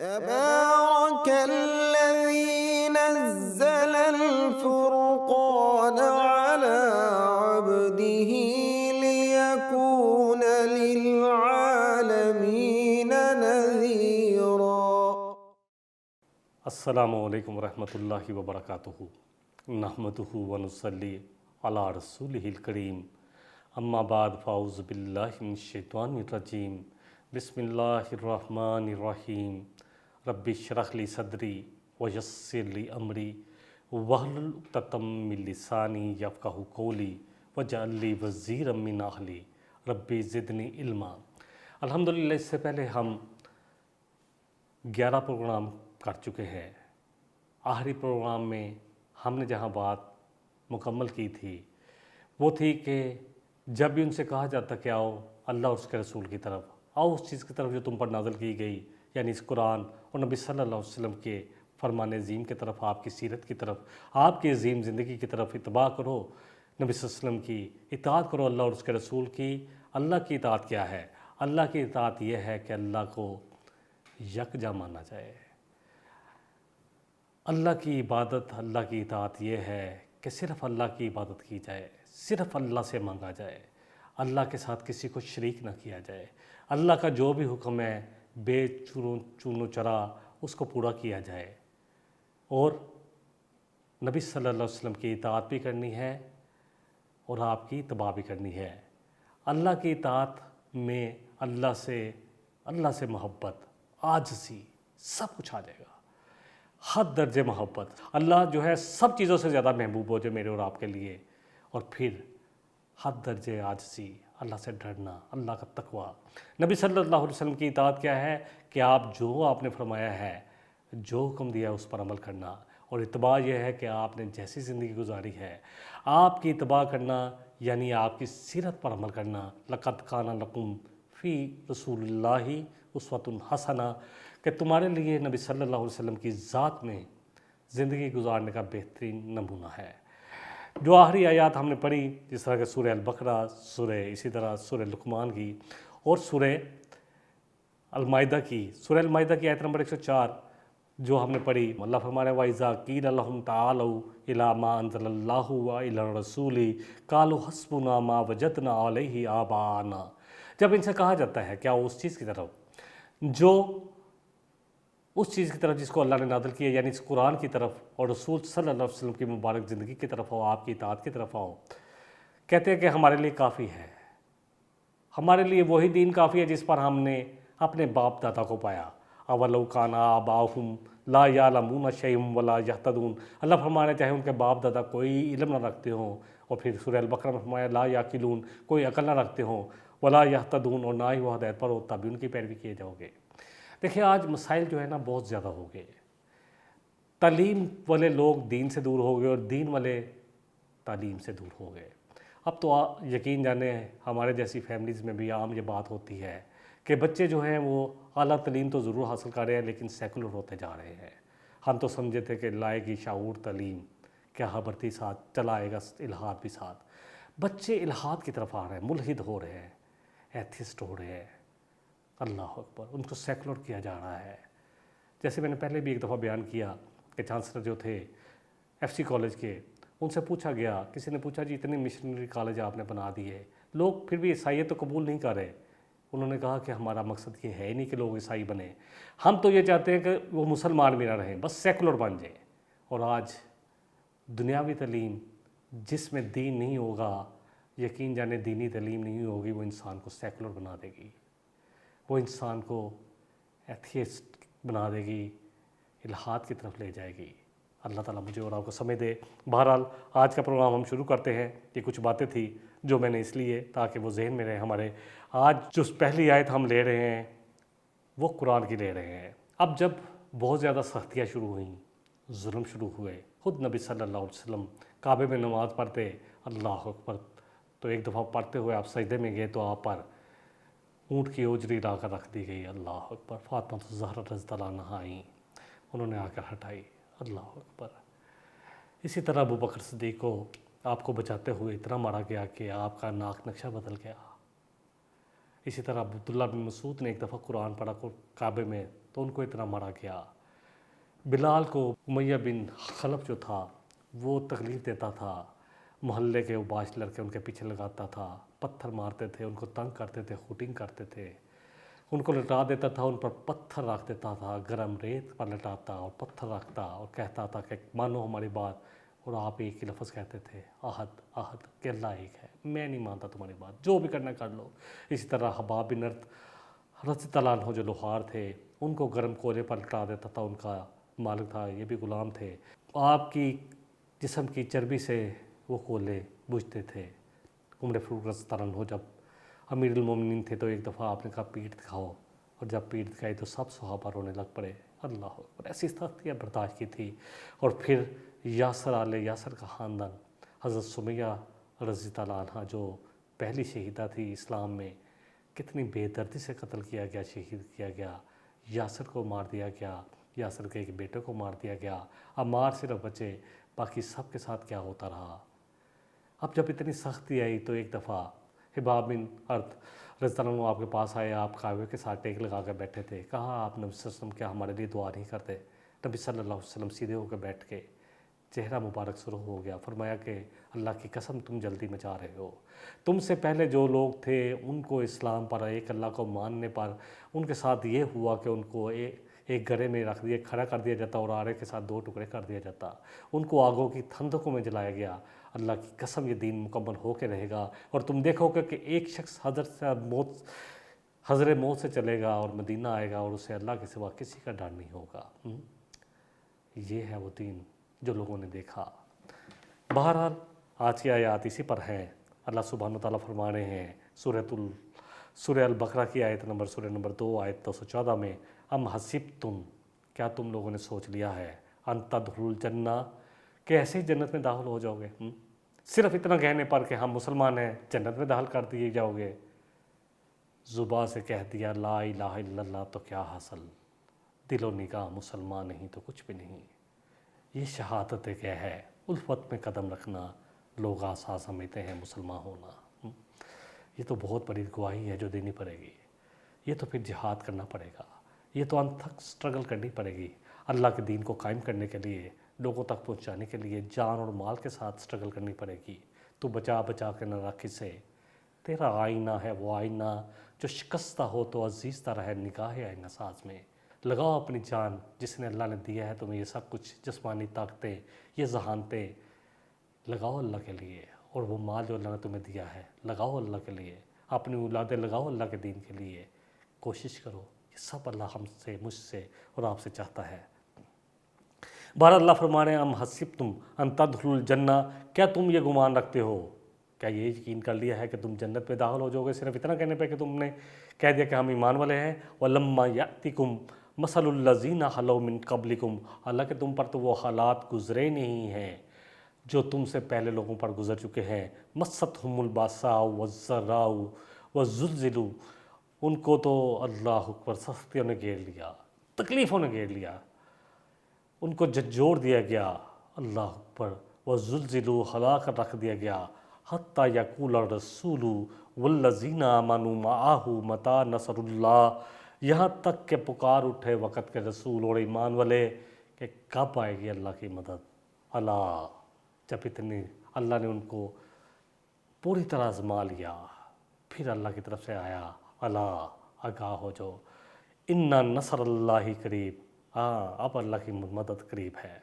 تبارك الذي نزل الفرقان على عبده ليكون للعالمين نذيرا۔ السلام علیکم ورحمۃ اللہ وبرکاتہ۔ نحمدہ ونصلی علی رسولہ الکریم، اما بعد فاعوذ باللہ من الشیطان الرجیم، بسم اللہ الرحمن الرحیم۔ رب اشرح لی صدری ویسر لی امری واحلل عقدۃ من لسانی یفقہوا قولی واجعل لی وزیرا من اہلی رب زدنی علما۔ الحمدللہ اس سے پہلے ہم 11 پروگرام کر چکے ہیں۔ آخری پروگرام میں ہم نے جہاں بات مکمل کی تھی وہ تھی کہ جب بھی ان سے کہا جاتا کہ آؤ اللہ اور اس کے رسول کی طرف، آؤ اس چیز کی طرف جو تم پر نازل کی گئی، یعنی اس قرآن اور نبی صلی اللہ علیہ وسلم کے فرمان عظیم کی طرف، آپ کی سیرت کی طرف، آپ کی عظیم زندگی کی طرف اتباع کرو، نبی صلی اللہ علیہ وسلم کی اطاعت کرو، اللہ اور اس کے رسول کی۔ اللہ کی اطاعت کیا ہے؟ اللہ کی اطاعت یہ ہے کہ اللہ کو یکجا مانا جائے۔ اللہ کی عبادت، اللہ کی اطاعت یہ ہے کہ صرف اللہ کی عبادت کی جائے، صرف اللہ سے مانگا جائے، اللہ کے ساتھ کسی کو شریک نہ کیا جائے، اللہ کا جو بھی حکم ہے بے چون و چرا اس کو پورا کیا جائے، اور نبی صلی اللہ علیہ وسلم کی اطاعت بھی کرنی ہے اور آپ کی اتباع بھی کرنی ہے۔ اللہ کی اطاعت میں اللہ سے محبت، عاجزی، سب کچھ آ جائے گا، حد درجے محبت۔ اللہ جو ہے سب چیزوں سے زیادہ محبوب ہو جو میرے اور آپ کے لیے، اور پھر حد درجے عاجزی، اللہ سے ڈرنا، اللہ کا تقوی۔ نبی صلی اللہ علیہ وسلم کی اطاعت کیا ہے کہ آپ نے فرمایا ہے، جو حکم دیا ہے اس پر عمل کرنا، اور اتباع یہ ہے کہ آپ نے جیسی زندگی گزاری ہے آپ کی اتباع کرنا، یعنی آپ کی سیرت پر عمل کرنا۔ لَقَدْ كَانَ لَكُمْ فِي رَسُولِ اللَّهِ أُسْوَةٌ حَسَنَةٌ، کہ تمہارے لیے نبی صلی اللہ علیہ وسلم کی ذات میں زندگی گزارنے کا بہترین نمونہ ہے۔ جو آخری آیات ہم نے پڑھی، جس طرح کہ سورہ البقرہ، اسی طرح سورہ لقمان کی اور سورہ المائدہ کی آیت نمبر 104 جو ہم نے پڑھی، اللہ فرما رہے ہیں وَإِذَا قِيلَ لَهُمْ تَعَالَوْا إِلَىٰ مَا أَنزَلَ اللَّهُ وَإِلَى الرَّسُولِ قَالُوا حَسْبُنَا مَا وَجَدْنَا عَلَيْهِ آبَاءَنَا۔ جب ان سے کہا جاتا ہے کیا اس چیز کی طرف جس کو اللہ نے نازل کیا، یعنی اس قرآن کی طرف اور رسول صلی اللہ علیہ وسلم کی مبارک زندگی کی طرف آؤ، آپ کی اطاعت کی طرف آؤ، کہتے ہیں کہ ہمارے لیے کافی ہے، ہمارے لیے وہی دین کافی ہے جس پر ہم نے اپنے باپ دادا کو پایا۔ اَوَلَوْ كَانَ آبَاؤُهُمْ لَا يَعْلَمُونَ شَيْئًا وَلَا يَهْتَدُونَ۔ اللہ فرمانے چاہے ان کے باپ دادا کوئی علم نہ رکھتے ہوں، اور پھر سورہ البقرہ میں فرمایا لا یعقلون، کوئی عقل نہ رکھتے ہوں، ولا یہتدون، اور نہ ہی وہ ہدایت پر ہو، تب بھی ان کی پیروی کیے جاؤ گے۔ دیکھیں آج مسائل جو ہے نا بہت زیادہ ہو گئے، تعلیم والے لوگ دین سے دور ہو گئے اور دین والے تعلیم سے دور ہو گئے۔ اب تو یقین جانیں ہمارے جیسی فیملیز میں بھی عام یہ بات ہوتی ہے کہ بچے جو ہیں وہ اعلیٰ تعلیم تو ضرور حاصل کر رہے ہیں لیکن سیکولر ہوتے جا رہے ہیں۔ ہم تو سمجھے تھے کہ لائے گی شعور تعلیم، کیا خبرتی ساتھ چلائے گا الہاد بھی ساتھ۔ بچے الہاد کی طرف آ رہے ہیں، ملحد ہو رہے ہیں، ایتھسٹ ہو رہے ہیں، اللہ اکبر، ان کو سیکولر کیا جا رہا ہے۔ جیسے میں نے پہلے بھی ایک دفعہ بیان کیا کہ چانسلر جو تھے FC کالج کے، ان سے پوچھا گیا، کسی نے پوچھا جی اتنے مشنری کالج آپ نے بنا دیے، لوگ پھر بھی عیسائیت تو قبول نہیں کر رہے۔ انہوں نے کہا کہ ہمارا مقصد یہ ہے ہی نہیں کہ لوگ عیسائی بنیں، ہم تو یہ چاہتے ہیں کہ وہ مسلمان بھی نہ رہیں، بس سیکولر بن جائیں۔ اور آج دنیاوی تعلیم جس میں دین نہیں ہوگا، یقین جانے دینی تعلیم نہیں ہوگی، وہ انسان کو سیکولر بنا دے گی، وہ انسان کو ایتھیسٹ بنا دے گی، الہاد کی طرف لے جائے گی۔ اللہ تعالیٰ مجھے اور آپ کو سمجھ دے۔ بہرحال آج کا پروگرام ہم شروع کرتے ہیں۔ یہ کچھ باتیں تھیں جو میں نے اس لیے تاکہ وہ ذہن میں رہے ہمارے۔ آج جو پہلی آیت ہم لے رہے ہیں وہ قرآن کی لے رہے ہیں۔ اب جب بہت زیادہ سختیاں شروع ہوئیں، ظلم شروع ہوئے، خود نبی صلی اللہ علیہ وسلم کعبے میں نماز پڑھتے، اللہ اکبر، تو ایک دفعہ پڑھتے ہوئے آپ سجدے میں گئے تو آپ پر اونٹ کی اوجری لا کر رکھ دی گئی، اللہ اکبر۔ فاطمہ الزہرا رضی اللہ عنہا آئیں، انہوں نے آ کر ہٹائی، اللہ اکبر۔ اسی طرح ابوبکر صدیق کو آپ کو بچاتے ہوئے اتنا مارا گیا کہ آپ کا ناک نقشہ بدل گیا۔ اسی طرح عبداللہ بن مسعود نے ایک دفعہ قرآن پڑھا کعبے میں تو ان کو اتنا مارا گیا۔ بلال کو امیہ بن خلف جو تھا وہ تکلیف دیتا تھا، محلے کے اوباش لڑکے ان کے پیچھے لگاتا تھا، پتھر مارتے تھے، ان کو تنگ کرتے تھے، ہوٹنگ کرتے تھے، ان کو لٹا دیتا تھا، ان پر پتھر رکھ دیتا تھا، گرم ریت پر لٹاتا اور پتھر رکھتا اور کہتا تھا کہ مانو ہماری بات، اور آپ ایک ہی لفظ کہتے تھے، احد احد، کہ اللہ ایک ہے، میں نہیں مانتا تمہاری بات، جو بھی کرنا کر لو۔ اسی طرح حباب بن ارت رضی اللہ عنہ جو لوہار تھے، ان کو گرم کولے پر لٹا دیتا تھا، ان کا مالک تھا، یہ بھی غلام تھے، آپ کی جسم کی چربی سے وہ کولے بجھتے تھے۔ عمر فاروق رضی اللہ عنہ جب امیر المومنین تھے تو ایک دفعہ آپ نے کہا پیٹھ دکھاؤ، اور جب پیٹھ دکھائی تو سب صحابہ رونے لگ پڑے۔ اللہ اکبر، ایسی سختیاں برداشت کی تھی۔ اور پھر یاسر آل یاسر کا خاندان، حضرت سمیہ رضی اللہ عنہ جو پہلی شہیدہ تھی اسلام میں، کتنی بے دردی سے قتل کیا گیا، شہید کیا گیا، یاسر کو مار دیا گیا، یاسر کے ایک بیٹے کو مار دیا گیا، عمار صرف بچے، باقی سب کے ساتھ کیا ہوتا رہا۔ اب جب اتنی سختی آئی تو ایک دفعہ حباب بن ارت رضی اللہ عنہ آپ کے پاس آئے، آپ کعبے کے ساتھ ٹیک لگا کے بیٹھے تھے، کہا آپ نبی صلی اللہ علیہ وسلم کیا ہمارے لیے دعا نہیں کرتے؟ نبی صلی اللہ علیہ وسلم سیدھے ہو کے بیٹھ کے چہرہ مبارک سرخ ہو گیا، فرمایا کہ اللہ کی قسم تم جلدی مچا رہے ہو، تم سے پہلے جو لوگ تھے ان کو اسلام پر، ایک اللہ کو ماننے پر، ان کے ساتھ یہ ہوا کہ ان کو ایک گڑھے میں رکھ دیا، کھڑا کر دیا جاتا اور آرے کے ساتھ 2 ٹکڑے کر دیا جاتا، ان کو آگوں کی تھندقوں میں جلایا گیا۔ اللہ کی قسم یہ دین مکمل ہو کے رہے گا، اور تم دیکھو گے کہ ایک شخص حضر موت سے چلے گا اور مدینہ آئے گا اور اسے اللہ کے سوا کسی کا ڈر نہیں ہوگا۔ یہ ہے وہ دین جو لوگوں نے دیکھا۔ بہرحال آج کی آیات اسی پر ہیں۔ اللہ سبحانہ وتعالیٰ فرما رہے ہیں سورہ البقرہ کی آیت نمبر 2 آیت 214 میں، ام حسبتم، کیا تم لوگوں نے سوچ لیا ہے، ان تدخلوا الجنہ، کہ ایسے ہی جنت میں داخل ہو جاؤ گے؟ صرف اتنا کہنے پر کہ ہم مسلمان ہیں جنت میں داخل کر دیے جاؤ گے؟ زبان سے کہہ دیا لا الہ الا اللہ تو کیا حاصل، دل و نگاہ مسلمان نہیں تو کچھ بھی نہیں۔ یہ شہادت کیا ہے؟ الفت میں قدم رکھنا، لوگ آسان سمجھتے ہیں مسلمان ہونا۔ یہ تو بہت بڑی گواہی ہے جو دینی پڑے گی، یہ تو پھر جہاد کرنا پڑے گا، یہ تو انت تک سٹرگل کرنی پڑے گی، اللہ کے دین کو قائم کرنے کے لیے، لوگوں تک پہنچانے کے لیے جان اور مال کے ساتھ سٹرگل کرنی پڑے گی۔ تو بچا بچا کے نہ رکھ اسے، تیرا آئینہ ہے وہ آئینہ جو شکستہ ہو تو عزیزتہ رہے نگاہ آئینہ ساز میں۔ لگاؤ اپنی جان، جس نے اللہ نے دیا ہے تمہیں یہ سب کچھ، جسمانی طاقتیں، یہ ذہانتیں، لگاؤ اللہ کے لیے، اور وہ مال جو اللہ نے تمہیں دیا ہے لگاؤ اللہ کے لیے، اپنی اولادیں لگاؤ اللہ کے دین کے لیے، کوشش کرو۔ یہ سب اللہ ہم سے، مجھ سے اور آپ سے چاہتا ہے۔ بہر اللہ فرما رہے ہیں ام حسبتم ان تدخلوا الجنہ، کیا تم یہ گمان رکھتے ہو، کیا یہ یقین کر لیا ہے کہ تم جنت میں داخل ہو جاؤ گے صرف اتنا کہنے پہ کہ تم نے کہہ دیا کہ ہم ایمان والے ہیں؟ وَلَمَّا يَأْتِكُمْ مَثَلُ الَّذِينَ خَلَوْا مِن قَبْلِكُمْ، حالانکہ تم پر تو وہ حالات گزرے نہیں ہیں جو تم سے پہلے لوگوں پر گزر چکے ہیں۔ مَسَّتْهُمُ الْبَأْسَاءُ وَالضَّرَّاءُ وَزُلْزِلُوا، ان کو تو اللہ اکبر سختیوں نے گھیر لیا، تکلیفوں نے گھیر لیا، ان کو جھنجھوڑ دیا گیا، اللہ اکبر، وَزُلْزِلُوا، ہلا کر رکھ دیا گیا، حتیٰ یقول الرسول والذین آمنوا معہ متی نصر اللہ، یہاں تک کہ پکار اٹھے وقت کے رسول اور ایمان والے کہ کب آئے گی اللہ کی مدد۔ اللہ، جب اتنی اللہ نے ان کو پوری طرح آزما لیا، پھر اللہ کی طرف سے آیا، اللہ آگاہ ہو جو، ان نصر اللہ قریب، ہاں اب اللہ کی مدد قریب ہے۔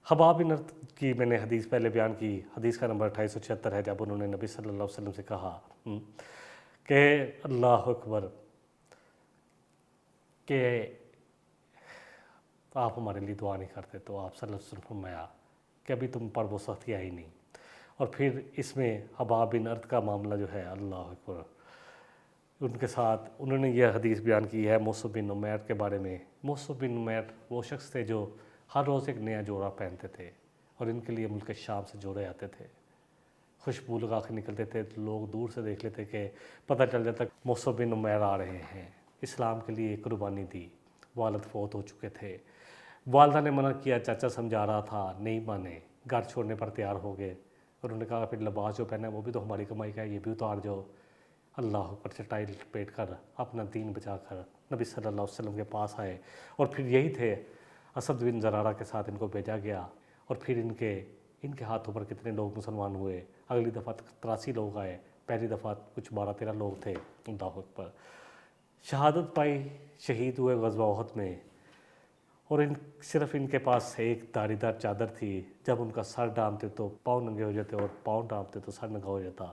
حباب بن ارت کی میں نے حدیث پہلے بیان کی، حدیث کا نمبر 2876 ہے، جب انہوں نے نبی صلی اللہ علیہ وسلم سے کہا کہ اللہ اکبر، کہ آپ ہمارے لیے دعا نہیں کرتے، تو آپ صلی اللہ علیہ وسلم فرمایا کہ ابھی تم پر وہ سختی آئی نہیں۔ اور پھر اس میں حباب بن ارت کا معاملہ جو ہے، اللہ اکبر، ان کے ساتھ انہوں نے یہ حدیث بیان کی ہے موصب بن عمیر کے بارے میں۔ موصب بن عمیر وہ شخص تھے جو ہر روز ایک نیا جوڑا پہنتے تھے، اور ان کے لیے ملک شام سے جوڑے آتے تھے، خوشبو لگا کے نکلتے تھے، لوگ دور سے دیکھ لیتے کہ پتہ چل جاتا کہ موصب بن عمیر آ رہے ہیں۔ اسلام کے لیے قربانی دی، والد فوت ہو چکے تھے، والدہ نے منع کیا، چاچا سمجھا رہا تھا، نہیں مانے، گھر چھوڑنے پر تیار ہو گئے، اور انہوں نے کہا پھر لباس جو پہنا ہے وہ بھی تو ہماری کمائی کا ہے، یہ بھی اتار جاؤ۔ اللہ پر چٹائی لپیٹ کر اپنا دین بچا کر نبی صلی اللہ علیہ وسلم کے پاس آئے، اور پھر یہی تھے اسد بن زرارہ کے ساتھ ان کو بھیجا گیا، اور پھر ان کے ہاتھوں پر کتنے لوگ مسلمان ہوئے۔ اگلی دفعہ 83 لوگ آئے، پہلی دفعہ کچھ 12-13 لوگ تھے۔ اللہ اکبر، شہادت پائی، شہید ہوئے غزوہ احد میں، اور صرف ان کے پاس ایک داڑھی دار چادر تھی، جب ان کا سر ڈانپتے تو پاؤں ننگے ہو جاتے، اور پاؤں ڈانپتے تو سر ننگا ہو جاتا۔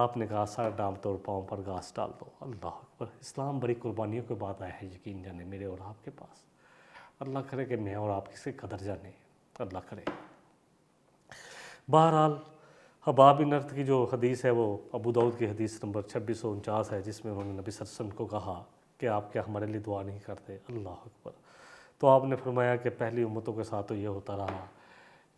آپ نے کہا سر ڈانپ دو اور پاؤں پر گھاس ڈال دو۔ اللہ اکبر، اسلام بڑی قربانیوں کے بعد آیا ہے، یقین جانے میرے اور آپ کے پاس۔ اللہ کرے کہ میں اور آپ کسی قدر جانے، اللہ کرے۔ بہرحال حباب بن ارت کی جو حدیث ہے وہ ابو داؤد کی حدیث نمبر 2649 ہے، جس میں انہوں نے نبی صلی اللہ علیہ وسلم کو کہا کہ آپ کیا ہمارے لیے دعا نہیں کرتے؟ اللہ اکبر۔ تو آپ نے فرمایا کہ پہلی امتوں کے ساتھ تو یہ ہوتا رہا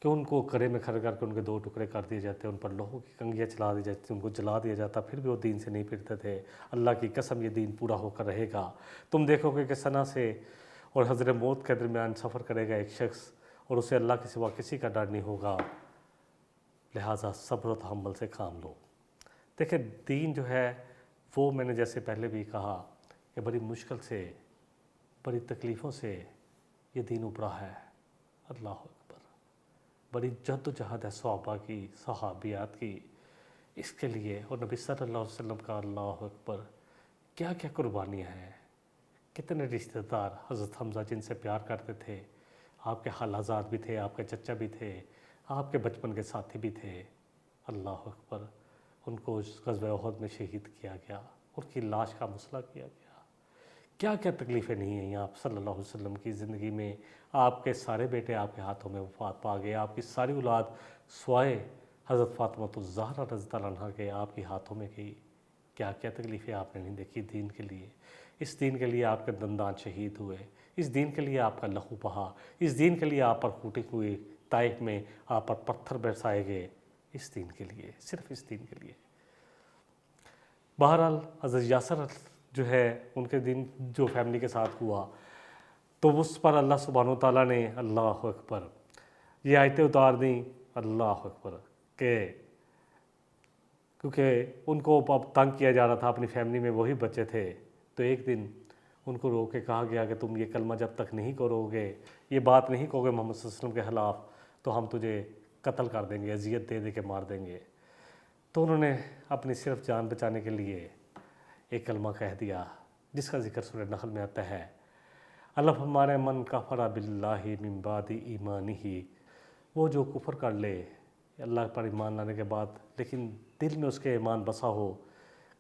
کہ ان کو کڑے میں کھڑے کر کے ان کے 2 ٹکڑے کر دیے جاتے، ان پر لوہوں کی کنگیاں چلا دی جاتی، ان کو جلا دیا جاتا، پھر بھی وہ دین سے نہیں پھرتے تھے۔ اللہ کی قسم یہ دین پورا ہو کر رہے گا۔ تم دیکھو گے کہ ثنا سے اور حضرت موت کے درمیان سفر کرے گا ایک شخص، اور اسے اللہ کے سوا کسی کا ڈر نہیں ہوگا، لہٰذا صبر و تحمل سے کام لو۔ دیکھیں دین جو ہے وہ، میں نے جیسے پہلے بھی کہا کہ بڑی مشکل سے، بڑی تکلیفوں سے یہ دین ابھرا ہے۔ اللہ اکبر، بڑی جد و جہد ہے صحابہ کی، صحابیات کی اس کے لیے، اور نبی صلی اللہ علیہ وسلم کا اللہ اکبر کیا کیا قربانیاں ہیں۔ کتنے رشتہ دار حضرت حمزہ جن سے پیار کرتے تھے، آپ کے خالازاد بھی تھے، آپ کے چچا بھی تھے، آپ کے بچپن کے ساتھی بھی تھے۔ اللہ اکبر، ان کو غزوہ احد میں شہید کیا گیا، ان کی لاش کا مسئلہ کیا گیا۔ کیا کیا تکلیفیں نہیں ہیں آپ صلی اللہ علیہ وسلم کی زندگی میں۔ آپ کے سارے بیٹے آپ کے ہاتھوں میں وفات پا گئے، آپ کی ساری اولاد سوائے حضرت فاطمہ الزہرا رضی اللہ عنہا کے آپ کے ہاتھوں میں گئی۔ کیا کیا تکلیفیں آپ نے نہیں دیکھی دین کے لیے۔ اس دین کے لیے آپ کے دندان شہید ہوئے، اس دین کے لیے آپ کا لہو بہا، اس دین کے لیے آپ پر کوٹی ہوئی، طائف میں آپ پر پتھر برسائے گئے، اس دین کے لیے، صرف اس دین کے لیے۔ بہرحال حضرت یاسر جو ہے ان کے دن جو فیملی کے ساتھ ہوا، تو اس پر اللہ سبحانہ و تعالیٰ نے اللہ اکبر یہ آیتیں اتار دیں، اللہ اکبر، کہ کیونکہ ان کو اب تنگ کیا جا رہا تھا، اپنی فیملی میں وہی بچے تھے، تو ایک دن ان کو رو کے کہا گیا کہ تم یہ کلمہ جب تک نہیں کرو گے، یہ بات نہیں کہو گے محمد صلی اللہ علیہ وسلم کے خلاف، تو ہم تجھے قتل کر دیں گے، اذیت دے دے کے مار دیں گے۔ تو انہوں نے اپنی صرف جان بچانے کے لیے ایک کلمہ کہہ دیا، جس کا ذکر سورہ نحل میں آتا ہے۔ اللہ فرمانے من کفر باللہ من بعد ایمانہ، وہ جو کفر کر لے اللہ پر ایمان لانے کے بعد، لیکن دل میں اس کے ایمان بسا ہو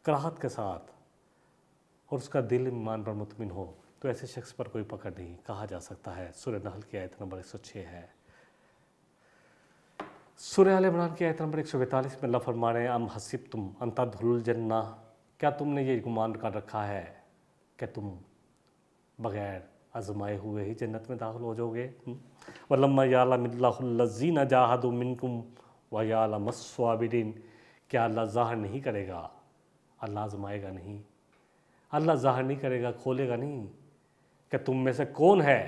کراہت کے ساتھ، اور اس کا دل ایمان پر مطمئن ہو، تو ایسے شخص پر کوئی پکڑ نہیں کہا جا سکتا ہے۔ سورہ نحل کی آیت نمبر 106 ہے۔ سورہ آل عمران کی آیت نمبر 142 میں اللہ فرما رہے ہیں ام حسبتم ان تدخلوا الجنہ، کیا تم نے یہ گمان کر رکھا ہے کہ تم بغیر آزمائے ہوئے ہی جنت میں داخل ہو جاؤ گے؟ وَلَمَّا يَعْلَمِ اللَّهُ الَّذِينَ جَاهَدُوا مِنْكُمْ وَيَعْلَمَ الصَّابِرِينَ، کیا اللہ ظاہر نہیں کرے گا، اللہ آزمائے گا نہیں، اللہ ظاہر نہیں کرے گا، کھولے گا نہیں کہ تم میں سے کون ہے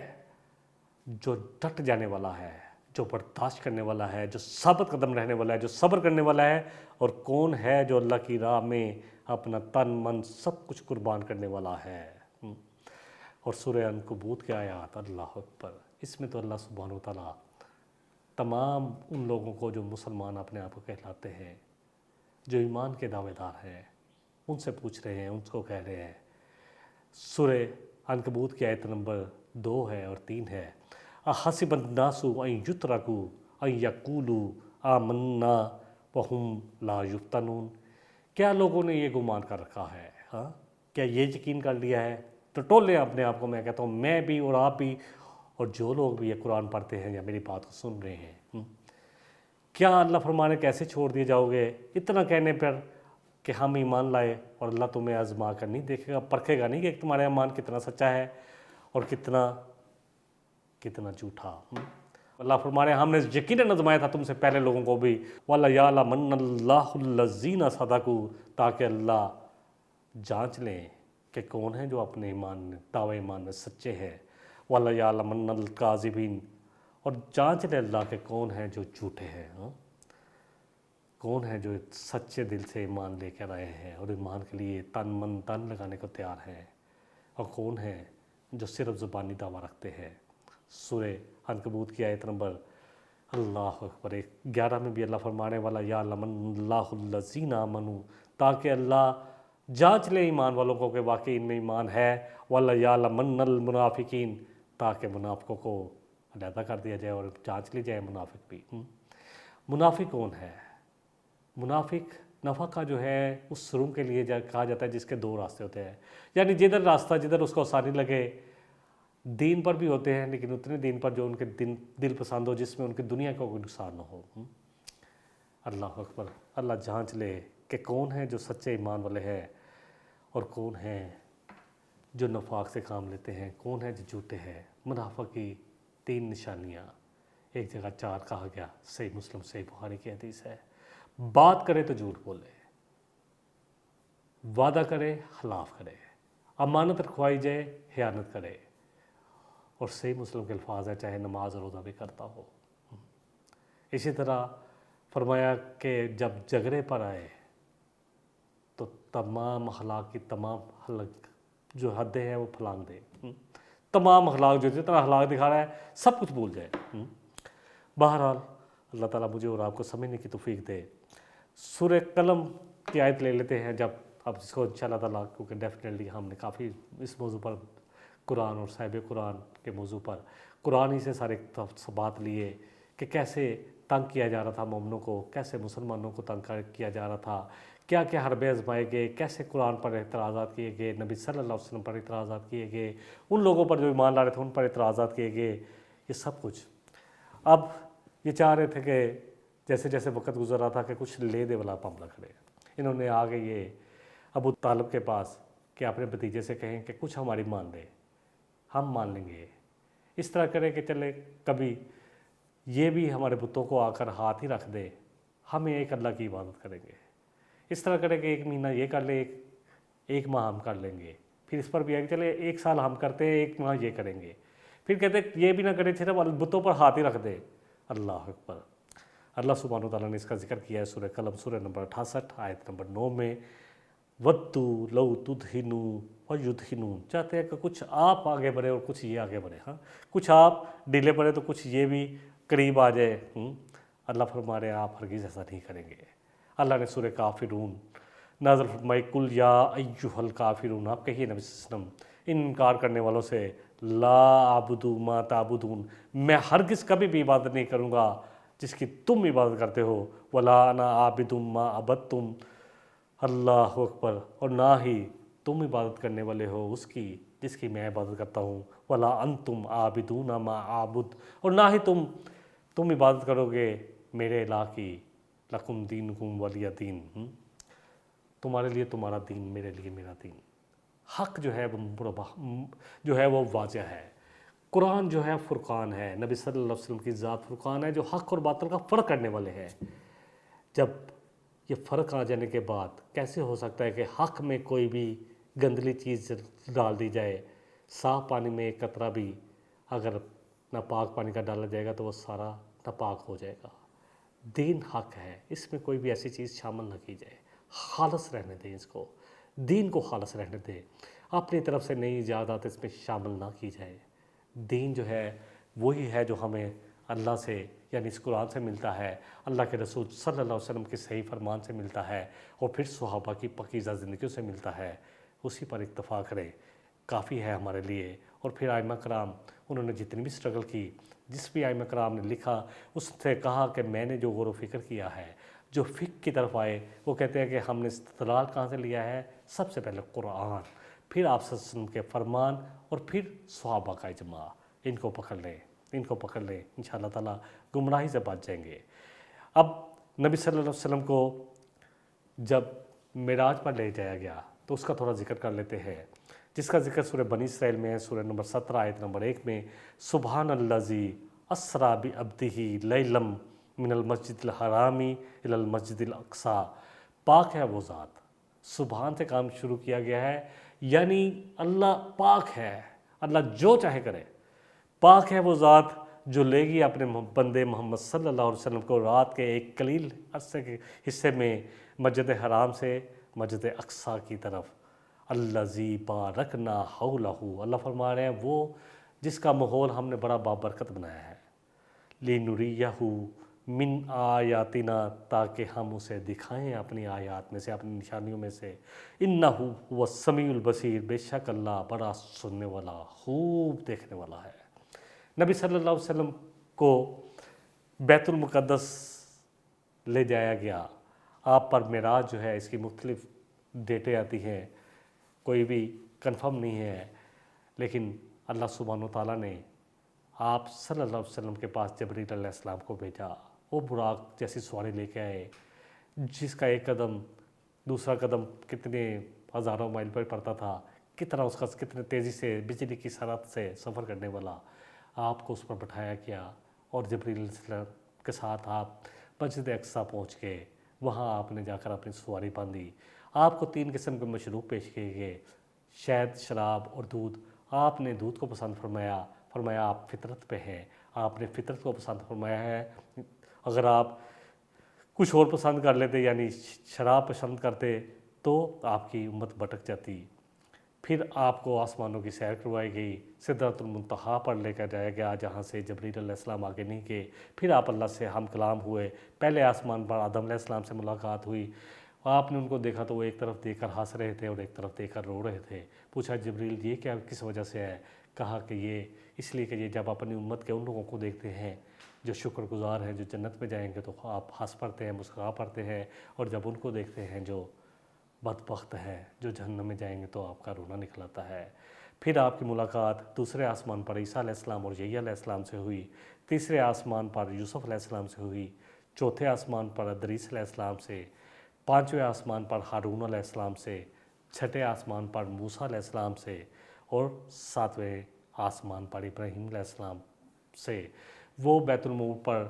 جو ڈٹ جانے والا ہے، جو برداشت کرنے والا ہے، جو ثابت قدم رہنے والا ہے، جو صبر کرنے والا ہے، اور کون ہے جو اللہ کی راہ میں اپنا تن من سب کچھ قربان کرنے والا ہے۔ اور سورہ عنکبوت کے آیات، اللہ اکبر، اس میں تو اللہ سبحانہ و تعالیٰ تمام ان لوگوں کو جو مسلمان اپنے آپ کو کہلاتے ہیں، جو ایمان کے دعوے دار ہیں، ان سے پوچھ رہے ہیں، ان کو کہہ رہے ہیں۔ سورہ عنکبوت کی آیت نمبر 2 ہے اور 3 ہے۔ احسب الناس ان یترکوا ان یقولوا آمنا وہم لا یفتنون، کیا لوگوں نے یہ گمان کر رکھا ہے، ہاں کیا یہ یقین کر لیا ہے؟ تو ٹولے اپنے آپ کو، میں کہتا ہوں میں بھی اور آپ بھی، اور جو لوگ بھی یہ قرآن پڑھتے ہیں یا میری بات کو سن رہے ہیں، کیا اللہ فرمانے کیسے چھوڑ دیے جاؤ گے اتنا کہنے پر کہ ہم ایمان لائے، اور اللہ تمہیں آزما کر نہیں دیکھے گا، پرکھے گا نہیں کہ تمہارا ایمان کتنا سچا ہے اور کتنا جھوٹا۔ اللہ فرمانے ہم نے یقیناً آزمایا تھا تم سے پہلے لوگوں کو بھی، وَلَيَعْلَمَنَّ اللَّهُ الَّذِينَ صَدَقُوا، تاکہ اللہ جانچ لیں کہ کون ہیں جو اپنے دعوے ایمان میں سچے ہیں، وَلَيَعْلَمَنَّ الْكَاذِبِينَ، اور جانچ لے اللہ کہ کون ہیں جو جھوٹے ہیں۔ کون ہے جو سچے دل سے ایمان لے کر آئے ہیں اور ایمان کے لیے تن من تن لگانے کو تیار ہیں، اور کون ہے جو صرف زبانی دعویٰ رکھتے ہیں۔ سورہ عنکبوت کی آیت نمبر اللہ اکبر 11 میں بھی اللہ فرمانے والا یا لمن اللہ الذین آمنوا، تاکہ اللہ جانچ لے ایمان والوں کو کہ واقعی ان میں ایمان ہے، وَلَا يَعْلَمَنَّ الْمُنَافِقِينَ، تاکہ منافقوں کو علیحدہ کر دیا جائے اور جانچ لی جائے منافق بھی۔ منافق کون ہے؟ منافق نفقہ جو ہے اس روم کے لیے کہا جاتا ہے جس کے دو راستے ہوتے ہیں، یعنی جدھر راستہ جدھر اس کو آسانی لگے، دین پر بھی ہوتے ہیں لیکن اتنے دین پر جو ان کے دل پسند ہو، جس میں ان کی دنیا کو کوئی نقصان نہ ہو۔ اللہ اکبر، اللہ جانچ لے کہ کون ہے جو سچے ایمان والے ہیں اور کون ہیں جو نفاق سے کام لیتے ہیں، کون ہے جو جھوٹے ہیں۔ منافق کی 3 نشانیاں، ایک جگہ 4 کہا گیا، صحیح مسلم صحیح بخاری کی حدیث ہے۔ بات کرے تو جھوٹ بولے، وعدہ کرے خلاف کرے، امانت رکھوائی جائے خیانت کرے، اور صحیح مسلم کے الفاظ ہیں چاہے نماز روزہ بھی کرتا ہو۔ اسی طرح فرمایا کہ جب جھگڑے پر آئے تو تمام اخلاق کی تمام جو حدیں ہیں وہ پھلانگ دے، تمام اخلاق جو جتنا اخلاق دکھا رہا ہے سب کچھ بھول جائے۔ بہرحال اللہ تعالیٰ مجھے اور آپ کو سمجھنے کی توفیق دے۔ سورہ قلم کی آیت لے لیتے ہیں، جب اب اس کو انشاءاللہ تعالیٰ، کیونکہ ڈیفینیٹلی ہم نے کافی اس موضوع پر قرآن اور صاحب قرآن کے موضوع پر قرآن ہی سے سارے بات لیے کہ کیسے تنگ کیا جا رہا تھا مومنوں کو، کیسے مسلمانوں کو تنگ کیا جا رہا تھا، کیا کیا حربے آزمائے گئے، کیسے قرآن پر اعتراضات کیے گئے، نبی صلی اللہ علیہ وسلم پر اعتراضات کیے گئے، ان لوگوں پر جو ایمان لا رہے تھے ان پر اعتراضات کیے گئے، یہ سب کچھ۔ اب یہ چاہ رہے تھے کہ جیسے جیسے وقت گزر رہا تھا کہ کچھ لے دے والا معاملہ کھڑے، انہوں نے آگے یہ ابو طالب کے پاس کہ اپنے بھتیجے سے کہیں کہ کچھ ہماری مان لے، ہم مان لیں گے، اس طرح کریں کہ چلے کبھی یہ بھی ہمارے بتوں کو آ کر ہاتھ ہی رکھ دے، ہم ایک اللہ کی عبادت کریں گے، اس طرح کریں کہ 1 مہینہ یہ کر لے، ایک ماہ ہم کر لیں گے، پھر اس پر بھی آئے کہ چلے 1 سال ہم کرتے ہیں، 1 ماہ یہ کریں گے، پھر کہتے یہ بھی نہ کریں صرف بتوں پر ہاتھ ہی رکھ دے۔ اللہ اکبر، اللہ سبحانہ وتعالیٰ نے اس کا ذکر کیا ہے سورہ قلم سورہ نمبر 68 آیت نمبر 9 میں، وَدُّوا لَوْ تُدْہِنُوا وَيُدْہِنُونَ، چاہتے ہیں کہ کچھ آپ آگے بڑھے اور کچھ یہ آگے بڑھے، ہاں کچھ آپ ڈھیلے پڑے تو کچھ یہ بھی قریب آ جائے۔ اللہ فرما رہے ہیں آپ ہرگز ایسا نہیں کریں گے۔ اللہ نے سورہ کافرون نازل فرمائی، کل یا ایھا الکافرون، آپ کہیے نبی صلی اللہ علیہ وسلم انکار کرنے والوں سے، لا اعبد ما تعبدون، میں ہرگز کبھی بھی عبادت نہیں کروں گا جس کی تم عبادت کرتے ہو، ولا انا عابد ما عبدتم، اللہ اکبر، اور نہ ہی تم عبادت کرنے والے ہو اس کی جس کی میں عبادت کرتا ہوں، ولا انتم عابدون ما اعبد، اور نہ ہی تم عبادت کرو گے میرے الہ کی، لکم دینکم ولی دین، تمہارے لیے تمہارا دین، میرے لیے میرا دین۔ حق جو ہے وہ واضح ہے، قرآن جو ہے فرقان ہے، نبی صلی اللہ علیہ وسلم کی ذات فرقان ہے جو حق اور باطل کا فرق کرنے والے ہیں۔ جب یہ فرق آ جانے کے بعد کیسے ہو سکتا ہے کہ حق میں کوئی بھی گندلی چیز ڈال دی جائے؟ صاف پانی میں ایک قطرہ بھی اگر ناپاک پانی کا ڈالا جائے گا تو وہ سارا ناپاک ہو جائے گا۔ دین حق ہے، اس میں کوئی بھی ایسی چیز شامل نہ کی جائے، خالص رہنے دیں اس کو، دین کو خالص رہنے دیں، اپنی طرف سے نئی ایجادات اس میں شامل نہ کی جائے۔ دین جو ہے وہی ہے جو ہمیں اللہ سے یعنی اس قرآن سے ملتا ہے، اللہ کے رسول صلی اللہ علیہ وسلم کے صحیح فرمان سے ملتا ہے، اور پھر صحابہ کی پاکیزہ زندگیوں سے ملتا ہے، اسی پر اکتفا کریں، کافی ہے ہمارے لیے۔ اور پھر ائمہ کرام انہوں نے جتنی بھی سٹرگل کی، جس بھی ائمہ کرام نے لکھا اس سے کہا کہ میں نے جو غور و فکر کیا ہے، جو فقہ کی طرف آئے، وہ کہتے ہیں کہ ہم نے استدلال کہاں سے لیا ہے؟ سب سے پہلے قرآن، پھر آپ صلی اللہ علیہ وسلم کے فرمان، اور پھر صحابہ کا اجماع، ان کو پکڑ لیں، انشاءاللہ تعالیٰ گمراہی سے بچ جائیں گے۔ اب نبی صلی اللہ علیہ وسلم کو جب معراج پر لے جایا گیا تو اس کا تھوڑا ذکر کر لیتے ہیں، جس کا ذکر سورہ بنی اسرائیل میں ہے، سورہ نمبر 17 آیت نمبر 1 میں، سبحان الذی اسریٰ بعبدہ لیلا من المسجد الحرام الی المسجد الاقصی، پاک ہے وہ ذات، سبحان سے کام شروع کیا گیا ہے، یعنی اللہ پاک ہے، اللہ جو چاہے کرے، پاک ہے وہ ذات جو لے گی اپنے بندے محمد صلی اللہ علیہ وسلم کو رات کے ایک قلیل عرصے کے حصے میں مسجد حرام سے مسجد اقصیٰ کی طرف، الذی بارکنا حولہ، اللہ فرما رہے ہیں وہ جس کا ماحول ہم نے بڑا بابرکت بنایا ہے، لِنُرِيَّهُ من آیاتنا، تاکہ ہم اسے دکھائیں اپنی آیات میں سے، اپنی نشانیوں میں سے، اِنَّهُ هُوَ السَّمِيعُ الْبَصِيرُ، بے شک اللہ بڑا سننے والا خوب دیکھنے والا ہے۔ نبی صلی اللہ علیہ وسلم کو بیت المقدس لے جایا گیا، آپ پر معراج جو ہے اس کی مختلف ڈیٹیں آتی ہیں، کوئی بھی کنفرم نہیں ہے، لیکن اللہ سبحانہ و تعالیٰ نے آپ صلی اللہ علیہ وسلم کے پاس جبریل علیہ السلام کو بھیجا، وہ براق جیسی سواری لے کے آئے، جس کا ایک قدم دوسرا قدم کتنے ہزاروں مائل پر پڑتا تھا، کتنا اس کا کتنے تیزی سے بجلی کی سرعت سے سفر کرنے والا، آپ کو اس پر بٹھایا گیا اور جبریل علیہ السلام کے ساتھ آپ مسجد اقصیٰ پہنچ گئے، وہاں آپ نے جا کر اپنی سواری باندھی، آپ کو 3 قسم کے مشروب پیش کیے گئے، شہد، شراب اور دودھ، آپ نے دودھ کو پسند فرمایا، فرمایا آپ فطرت پہ ہیں، آپ نے فطرت کو پسند فرمایا ہے، اگر آپ کچھ اور پسند کر لیتے یعنی شراب پسند کرتے تو آپ کی امت بھٹک جاتی۔ پھر آپ کو آسمانوں کی سیر کروائی گئی، سدرۃ المنتہا پر لے کر جایا گیا جہاں سے جبریل علیہ السلام آگے نہیں گئے، پھر آپ اللہ سے ہم کلام ہوئے، پہلے آسمان پر آدم علیہ السلام سے ملاقات ہوئی، آپ نے ان کو دیکھا تو وہ ایک طرف دیکھ کر ہنس رہے تھے اور ایک طرف دیکھ کر رو رہے تھے، پوچھا جبریل یہ کیا کس وجہ سے ہے؟ کہا کہ یہ اس لیے کہ یہ جب اپنی امت کے ان لوگوں کو دیکھتے ہیں جو شکر گزار ہیں، جو جنت میں جائیں گے تو آپ ہنس پڑتے ہیں، مسکرا پڑتے ہیں، اور جب ان کو دیکھتے ہیں جو بدبخت ہے جو جہنم میں جائیں گے تو آپ کا رونا نکل آتا ہے۔ پھر آپ کی ملاقات دوسرے آسمان پر عیسیٰ علیہ السلام اور یحییٰ علیہ السلام سے ہوئی، تیسرے آسمان پر یوسف علیہ السلام سے ہوئی، چوتھے آسمان پر ادریس علیہ السلام سے، پانچویں آسمان پر ہارون علیہ السلام سے، چھٹے آسمان پر موسیٰ علیہ السلام سے، اور ساتویں آسمان پر ابراہیم علیہ السلام سے۔ وہ بیت المعمور پر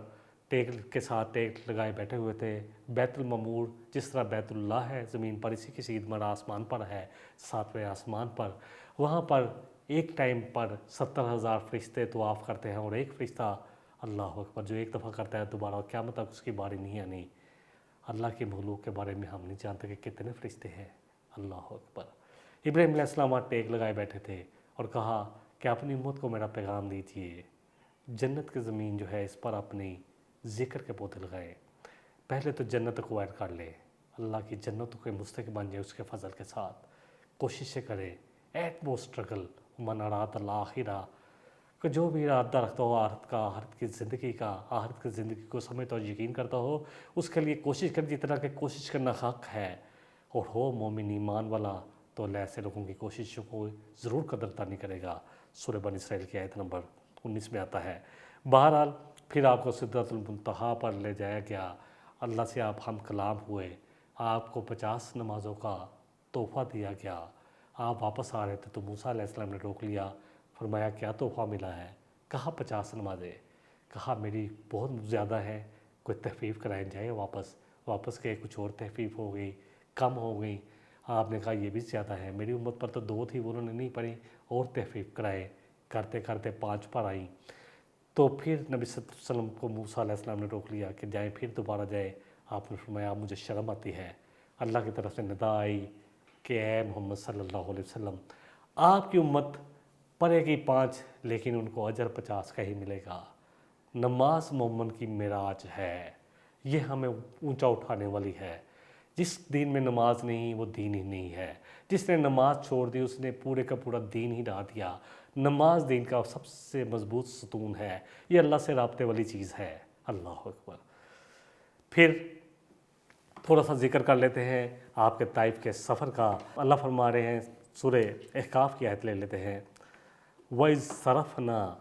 ٹیک کے ساتھ ٹیک لگائے بیٹھے ہوئے تھے۔ بیت المعمور جس طرح بیت اللہ ہے زمین پر، اسی کی سید مرا آسمان پر ہے، ساتویں آسمان پر، وہاں پر ایک ٹائم پر 70,000 فرشتے طواف کرتے ہیں، اور ایک فرشتہ اللہ اکبر جو ایک دفعہ کرتا ہے دوبارہ قیامت تک اس کی باری نہیں آنی۔ اللہ کے مخلوق کے بارے میں ہم نہیں جانتے کہ کتنے فرشتے ہیں، اللہ اکبر۔ ابراہیم علیہ السلام ٹیک لگائے بیٹھے تھے اور کہا کہ اپنی امت کو میرا پیغام دیجیے، جنت کی زمین جو ہے اس پر اپنی ذکر کے پودے لگائے، پہلے تو جنت ایکوائر کر لے، اللہ کی جنتوں کے مستحق بن جائے اس کے فضل کے ساتھ، کوششیں کرے، ایٹ مور اسٹرگل، من اراد الآخرہ، کہ جو بھی ارادہ رکھتا ہو آخرت کا، آخرت کی زندگی کا، آخرت کی زندگی کو سمجھتا ہو یقین کرتا ہو، اس کے لیے کوشش کر، جتنا کہ کوشش کرنا حق ہے، اور ہو مومن ایمان والا تو اللہ ایسے لوگوں کی کوششوں کو ضرور قدردانی کرے گا۔ سورہ بنی اسرائیل کی آیت نمبر 19 میں آتا ہے۔ بہرحال پھر آپ کو سدرۃ المنتہا پر لے جایا گیا، اللہ سے آپ ہم کلام ہوئے، آپ کو 50 نمازوں کا تحفہ دیا گیا، آپ واپس آ رہے تھے تو موسیٰ علیہ السلام نے روک لیا، فرمایا کیا تحفہ ملا ہے؟ کہا 50 نمازیں، کہا میری بہت زیادہ ہے، کوئی تخفیف کرائیں جائیں واپس گئے، کچھ اور تخفیف ہو گئی، کم ہو گئی، آپ نے کہا یہ بھی زیادہ ہے، میری امت پر تو 2 تھی وہ انہوں نے نہیں پڑھی، اور تخفیف کرائے، کرتے کرتے 5 پر آئیں، تو پھر نبی صلی اللہ علیہ وسلم کو موسیٰ علیہ السلام نے روک لیا کہ جائیں، پھر دوبارہ جائے، آپ نے فرمایا مجھے شرم آتی ہے، اللہ کی طرف سے ندا آئی کہ اے محمد صلی اللہ علیہ وسلم آپ کی امت پڑھے گی 5 لیکن ان کو اجر 50 کا ہی ملے گا۔ نماز مومن کی معراج ہے، یہ ہمیں اونچا اٹھانے والی ہے، جس دین میں نماز نہیں وہ دین ہی نہیں ہے، جس نے نماز چھوڑ دی اس نے پورے کا پورا دین ہی ڈھا دیا۔ نماز دین کا سب سے مضبوط ستون ہے، یہ اللہ سے رابطے والی چیز ہے، اللہ اکبر۔ پھر تھوڑا سا ذکر کر لیتے ہیں آپ کے طائف کے سفر کا۔ اللہ فرما رہے ہیں، سورہ احقاف کی آیت لے لیتے ہیں، وَإِذْ صَرَفْنَا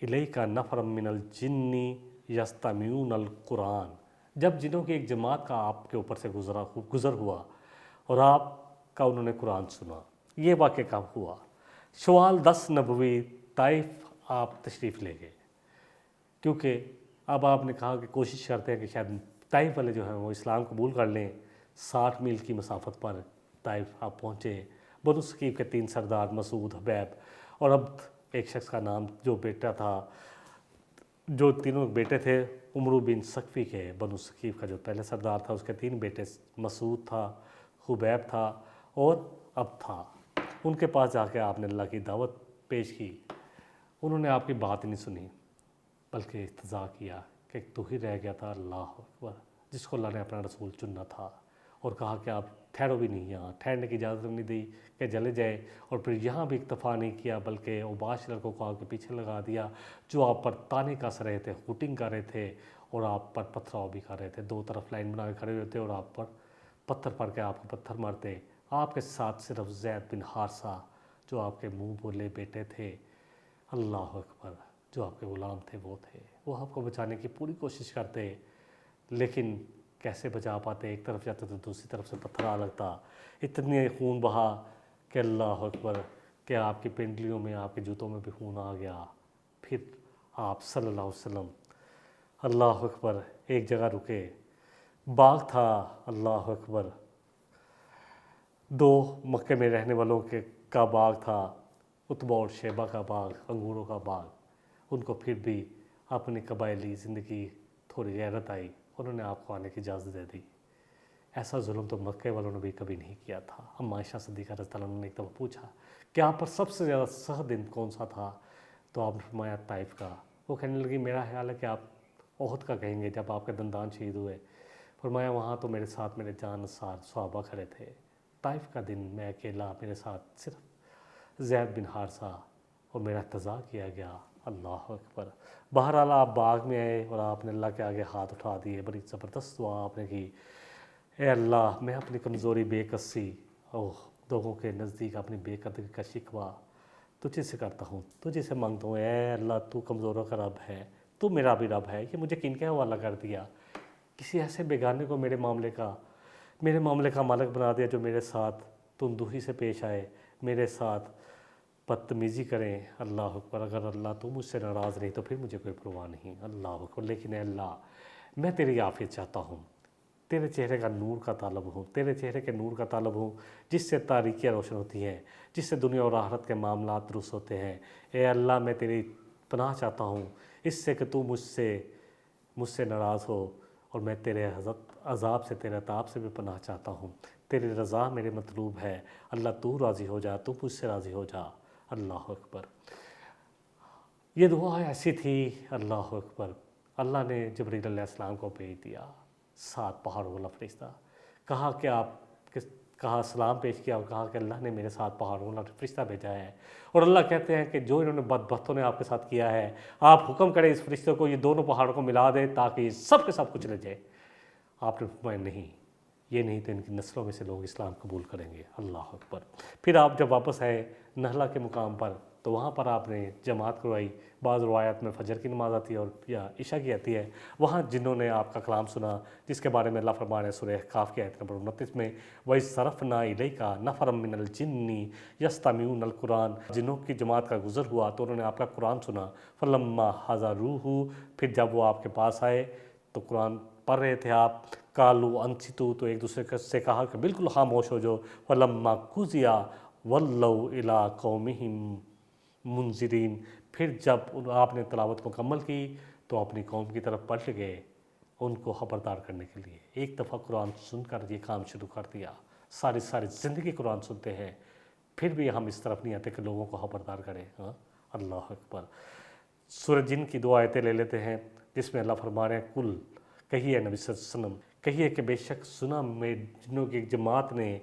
إِلَيْكَ نَفْرًا مِّنَ الْجِنِّ يَسْتَمِعُونَ الْقُرْآنَ، جب جنوں کی ایک جماعت کا آپ کے اوپر سے گزر ہوا اور آپ کا انہوں نے قرآن سنا، یہ واقعہ کب ہوا؟ شوال 10 نبوی طائف آپ تشریف لے گئے، کیونکہ اب آپ نے کہا کہ کوشش کرتے ہیں کہ شاید طائف والے جو ہیں وہ اسلام قبول کر لیں۔ 60 میل کی مسافت پر طائف آپ پہنچے، بنو ثقیف کے 3 سردار مسعود، حبیب اور عبد ایک شخص کا نام جو بیٹا تھا جو تینوں بیٹے تھے عمرو بن سقفی کے، بنو ثقیف کا جو پہلے سردار تھا، اس کے 3 بیٹے، مسعود تھا، خبیب تھا اور اب تھا، ان کے پاس جا کے آپ نے اللہ کی دعوت پیش کی۔ انہوں نے آپ کی بات نہیں سنی، بلکہ اقتضا کیا کہ تو ہی رہ گیا تھا، اللہ اکبر، جس کو اللہ نے اپنا رسول چننا تھا، اور کہا کہ آپ ٹھہرو بھی نہیں، یہاں ٹھہرنے کی اجازت نہیں دی کہ چلے جائے، اور پھر یہاں بھی اکتفا نہیں کیا بلکہ اوباش لڑکوں کو آپ کے پیچھے لگا دیا، جو آپ پر تانے کس رہے تھے، ہوٹنگ کر رہے تھے، اور آپ پر پتھراؤ بھی کر رہے تھے، 2 طرف لائن بنا کے کھڑے ہوتے اور آپ پر پتھر پڑ کے آپ کو پتھر مارتے۔ آپ کے ساتھ صرف زید بن حارثہ جو آپ کے منہ بولے بیٹے تھے، اللہ اکبر، جو آپ کے غلام تھے وہ تھے، وہ آپ کو بچانے کی پوری کوشش کرتے، لیکن کیسے بچا پاتے؟ ایک طرف جاتے تو دوسری طرف سے پتھر آ لگتا، اتنے خون بہا کہ اللہ اکبر، کہ آپ کی پنڈلیوں میں، آپ کے جوتوں میں بھی خون آ گیا۔ پھر آپ صلی اللہ علیہ وسلم، اللہ اکبر، ایک جگہ رکے، باغ تھا، اللہ اکبر، 2 مکے میں رہنے والوں کا باغ تھا، عتبہ اور شیبہ کا باغ، انگوروں کا باغ، ان کو پھر بھی اپنی قبائلی زندگی تھوڑی غیرت آئی، انہوں نے آپ کو آنے کی اجازت دے دی۔ ایسا ظلم تو مکے والوں نے بھی کبھی نہیں کیا تھا۔ اما عائشہ صدیقہ رضی اللہ عنہا نے ایک دفعہ پوچھا کہ آپ پر سب سے زیادہ سخت دن کون سا تھا؟ تو آپ نے فرمایا طائف کا۔ وہ کہنے لگی میرا خیال ہے کہ آپ احد کا کہیں گے، جب آپ کے دندان شہید ہوئے۔ فرمایا وہاں تو میرے ساتھ میرے جان نثار صحابہ کھڑے تھے، طائف کا دن میں اکیلا، میرے ساتھ صرف زید بن حارثہ، اور میرا اقتضا کیا گیا، اللہ اکبر۔ بہرحال آپ باغ میں آئے اور آپ نے اللہ کے آگے ہاتھ اٹھا دیے، بڑی زبردست دعا آپ نے کی، اے اللہ، میں اپنی کمزوری، بے کسی اور لوگوں کے نزدیک اپنی بے قدری کا شکوہ تجھے سے کرتا ہوں، تجھے سے مانگتا ہوں، اے اللہ، تو کمزوروں کا رب ہے، تو میرا بھی رب ہے، یہ مجھے کن کے حوالہ کر دیا؟ کسی ایسے بیگانے کو میرے معاملے کا مالک بنا دیا، جو میرے ساتھ تندوہی سے پیش آئے، میرے ساتھ بدتمیزی کریں، اللہ اکبر۔ اگر اللہ تو مجھ سے ناراض نہیں تو پھر مجھے کوئی پرواہ نہیں، اللہ اکبر، لیکن اے اللہ، میں تیری عافیت چاہتا ہوں، تیرے چہرے کا نور کا طالب ہوں، تیرے چہرے کے نور کا طالب ہوں، جس سے تاریکیاں روشن ہوتی ہیں، جس سے دنیا اور آخرت کے معاملات درست ہوتے ہیں۔ اے اللہ، میں تیری پناہ چاہتا ہوں اس سے کہ تو مجھ سے ناراض ہو، اور میں تیرے عذاب سے، تیرے عذاب سے بھی پناہ چاہتا ہوں، تیری رضا میرے مطلوب ہے، اللہ تو راضی ہو جا، تو مجھ سے راضی ہو جا، اللہ اکبر۔ یہ دعا ایسی تھی، اللہ اکبر، اللہ نے جبریل علیہ السلام کو بھیج دیا، 7 پہاڑوں والا فرشتہ، کہا سلام پیش کیا، اور کہا کہ اللہ نے میرے ساتھ پہاڑوں والا فرشتہ بھیجا ہے، اور اللہ کہتے ہیں کہ جو انہوں نے بدبختوں نے آپ کے ساتھ کیا ہے، آپ حکم کریں اس فرشتے کو یہ دونوں پہاڑوں کو ملا دے تاکہ یہ سب کے سب کچھ لے جائے۔ آپ نے فرمایا نہیں، یہ نہیں تو ان کی نسلوں میں سے لوگ اسلام قبول کریں گے، اللہ اکبر۔ پھر آپ جب واپس آئے نہلا کے مقام پر، تو وہاں پر آپ نے جماعت کروائی، بعض روایات میں فجر کی نماز آتی ہے اور یا عشاء کی آتی ہے، وہاں جنہوں نے آپ کا کلام سنا، جس کے بارے میں اللہ فرما رہے ہیں سورہ احقاف کی آیت نمبر 29 میں، وَإِذْ صَرَفْنَا إِلَيْكَ نَفَرًا مِّنَ الْجِنِّ يَسْتَمِعُونَ الْقُرْآنَ، جنوں کی جماعت کا گزر ہوا تو انہوں نے آپ کا قرآن سنا، فَلَمَّا حَضَرُوهُ، پھر جب وہ آپ کے پاس آئے تو قرآن پڑھ رہے تھے آپ، قَالُوا أَنصِتُوا، تو ایک دوسرے سے کہا کہ بالکل خاموش ہو جو، فَلَمَّا قُضِيَ وَلَّوْا إِلَىٰ قَوْمِهِمْ منذرین، پھر جب آپ نے تلاوت مکمل کی تو اپنی قوم کی طرف پلٹ گئے ان کو خبردار کرنے کے لیے۔ ایک دفعہ قرآن سن کر یہ کام شروع کر دیا، ساری زندگی قرآن سنتے ہیں، پھر بھی ہم اس طرف نہیں آتے کہ لوگوں کو خبردار کریں، ہاں، اللہ اکبر۔ سورہ جن کی 2 آیتیں لے لیتے ہیں، جس میں اللہ فرما رہے ہیں، کل کہیے نبی صلی اللہ علیہ وسلم، کہیے کہ بے شک سنا میں جنوں کی ایک جماعت نے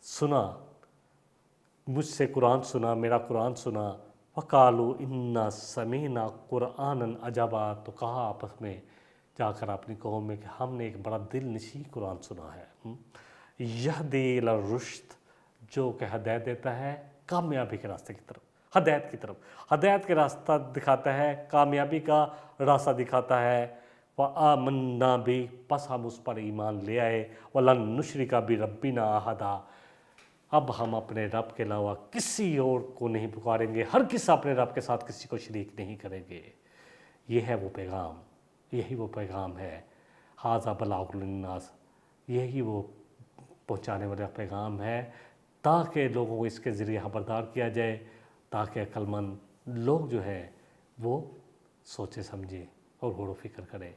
سنا، مجھ سے قرآن سنا، میرا قرآن سنا، وَقَالُوا إِنَّا سَمِعْنَا قُرْآنًا عَجَبًا، تو کہا آپس میں جا کر اپنی قوم میں کہ ہم نے ایک بڑا دل نشین قرآن سنا ہے، یہدی الی الرشد، جو کہ ہدایت دیتا ہے کامیابی کے راستے کی طرف، ہدایت کے راستہ دکھاتا ہے، کامیابی کا راستہ دکھاتا ہے، وَآمَنَّا بِهِ، پس ہم اس پر ایمان لے آئے، وَلَن نُشْرِكَ بِرَبِّنَا أَحَدًا، اب ہم اپنے رب کے علاوہ کسی اور کو نہیں پکاریں گے، ہر کس اپنے رب کے ساتھ کسی کو شریک نہیں کریں گے۔ یہ ہے وہ پیغام، یہی وہ پیغام ہے، ھذا بلاغ للناس، یہی وہ پہنچانے والا پیغام ہے، تاکہ لوگوں کو اس کے ذریعے خبردار کیا جائے، تاکہ عقل مند لوگ جو ہیں وہ سوچے سمجھے اور غور و فکر کرے۔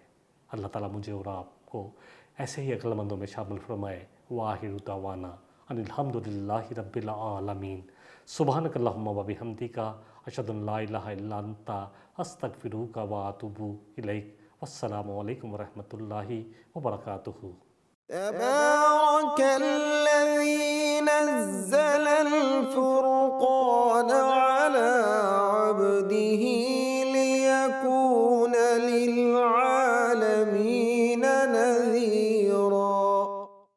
اللہ تعالیٰ مجھے اور آپ کو ایسے ہی عقل مندوں میں شامل فرمائے۔ وآخر دعوانا ان الحمد للہ رب العالمین۔ سبحانک اللہم و بحمدک، اشہد ان لا الہ الا انت، استغفرک و اتوب الیک۔ والسلام علیکم ورحمۃ اللہ وبرکاتہ۔ تبارك الذي نزل الفرقان على عبده ليكون